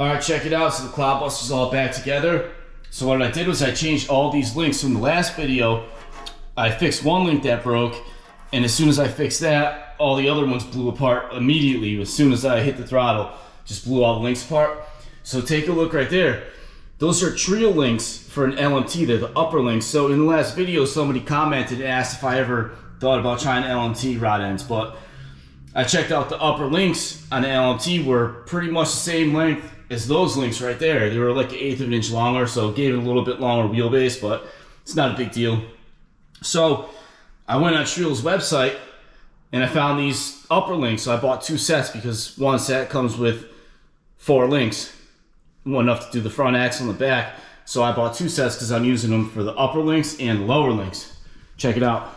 Alright, check it out. So the Clodbuster's all back together. So what I did was I changed all these links. From the last video, I fixed one link that broke, and as soon as I fixed that, all the other ones blew apart immediately. As soon as I hit the throttle, just blew all the links apart. So take a look right there. Those are trio links for an LMT. They're the upper links. So in the last video, somebody commented and asked if I ever thought about trying LMT rod ends, but I checked out the upper links on the LMT were pretty much the same length as those links right there. They were like 1/8 of an inch longer, so it gave it a little bit longer wheelbase, but it's not a big deal. So I went on Trio's website and I found these upper links. So I bought 2 sets because one set comes with 4 links, one enough to do the front axle and the back. So I bought 2 sets because I'm using them for the upper links and lower links. Check it out.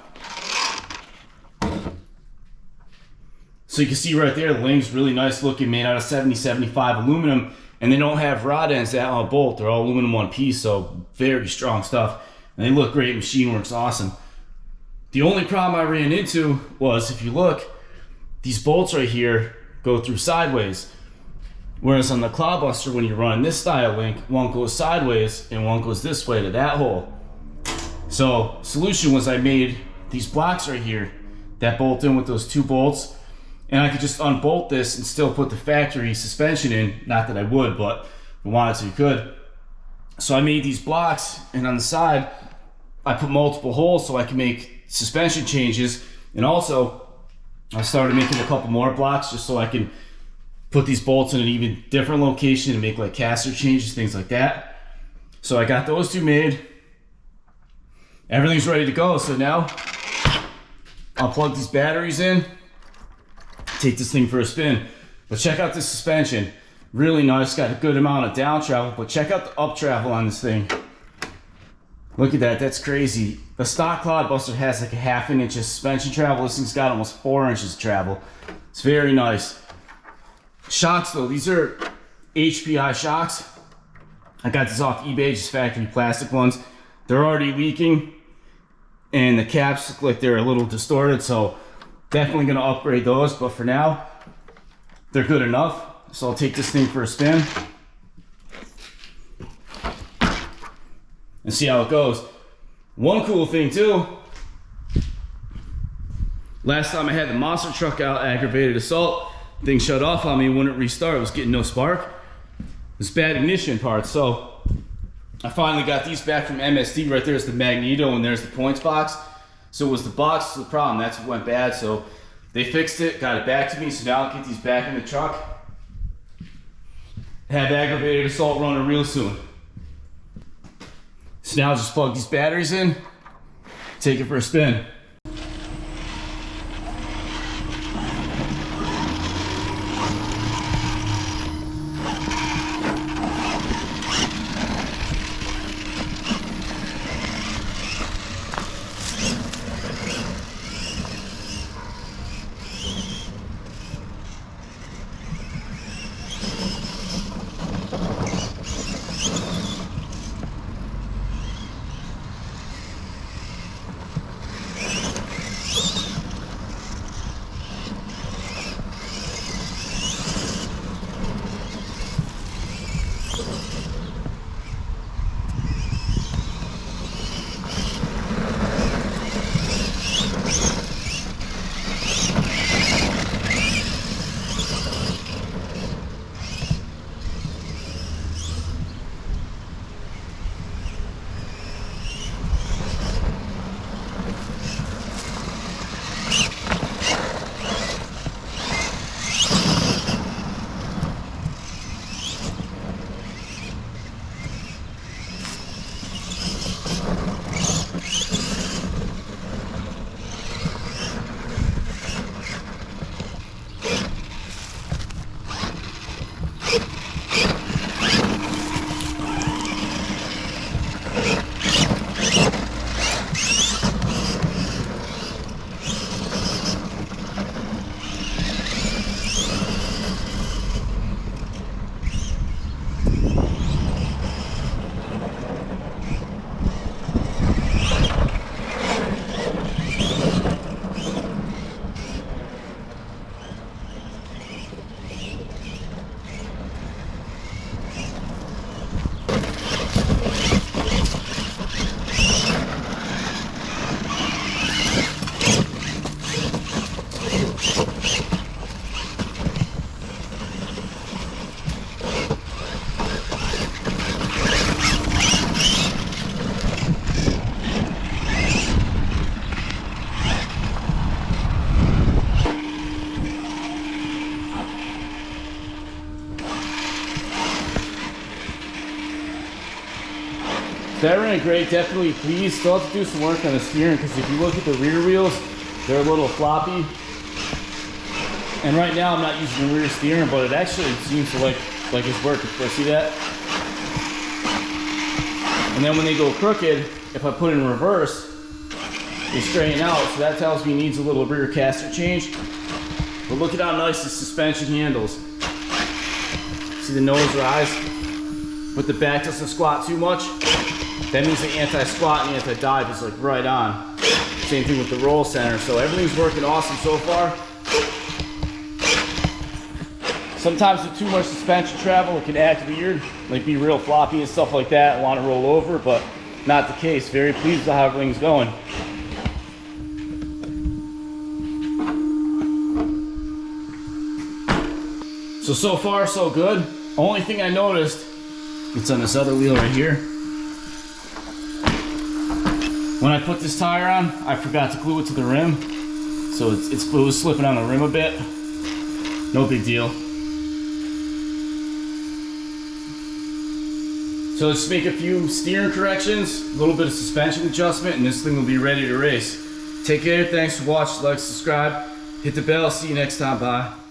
So you can see right there, the link's really nice looking, made out of 70-75 aluminum, and they don't have rod ends that on bolt. They're all aluminum one piece, so very strong stuff. And they look great, machine works awesome. The only problem I ran into was, if you look, these bolts right here go through sideways. Whereas on the Clodbuster, when you're running this style link, one goes sideways and one goes this way to that hole. So solution was I made these blocks right here that bolt in with those 2 bolts. And I could just unbolt this and still put the factory suspension in. Not that I would, but if I wanted to, you could. So I made these blocks, and on the side, I put multiple holes so I can make suspension changes. And also, I started making a couple more blocks just so I can put these bolts in an even different location and make like caster changes, things like that. So I got those 2 made. Everything's ready to go. So now, I'll plug these batteries in, take this thing for a spin. But check out this suspension, really nice, got a good amount of down travel, but check out the up travel on this thing. Look at that, that's crazy. The stock Clodbuster has like a 1/2 inch of suspension travel. This thing's got almost 4 inches of travel. It's very nice. Shocks though, these are HPI shocks. I got these off eBay, just factory plastic ones. They're already leaking and the caps look like they're a little distorted, so definitely gonna upgrade those, but for now, they're good enough. So I'll take this thing for a spin and see how it goes. One cool thing too, last time I had the monster truck out, aggravated assault, thing shut off on me, wouldn't restart, it was getting no spark. It was bad ignition parts, so I finally got these back from MSD. Right there's the magneto and there's the points box. So it was the box that's the problem, that's what went bad. So they fixed it, got it back to me, so now I'll get these back in the truck. Have aggravated assault running real soon. So now I'll just plug these batteries in, take it for a spin. That ran great, definitely pleased. Still have to do some work on the steering because if you look at the rear wheels, they're a little floppy. And right now I'm not using the rear steering, but it actually seems to like it's working. See that? And then when they go crooked, if I put it in reverse, they straighten out. So that tells me it needs a little rear caster change. But look at how nice the suspension handles. See the nose rise? But the back doesn't squat too much. That means the anti-squat and anti-dive is like right on. Same thing with the roll center. So everything's working awesome so far. Sometimes with too much suspension travel, it can act weird, like be real floppy and stuff like that and want to roll over, but not the case. Very pleased with how everything's going. So far, so good. Only thing I noticed, it's on this other wheel right here. When I put this tire on, I forgot to glue it to the rim. So it was slipping on the rim a bit. No big deal. So let's make a few steering corrections, a little bit of suspension adjustment, and this thing will be ready to race. Take care, thanks for watching, like, subscribe, hit the bell, see you next time, bye.